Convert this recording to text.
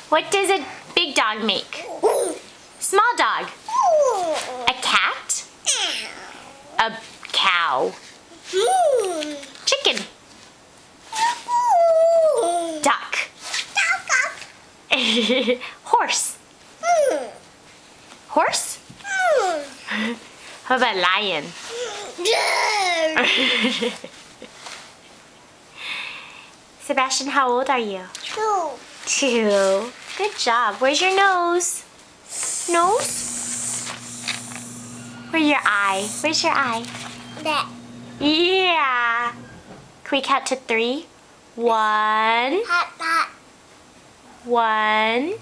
What does a big dog make? Small dog. A cat. A cow. Chicken. Duck. Horse. Horse? How about lion? Sebastian, how old are you? 2. 2. Good job. Where's your nose? Nose? Where's your eye? Where's your eye? That. Yeah. Can we count to 3? 1. Hot. 1.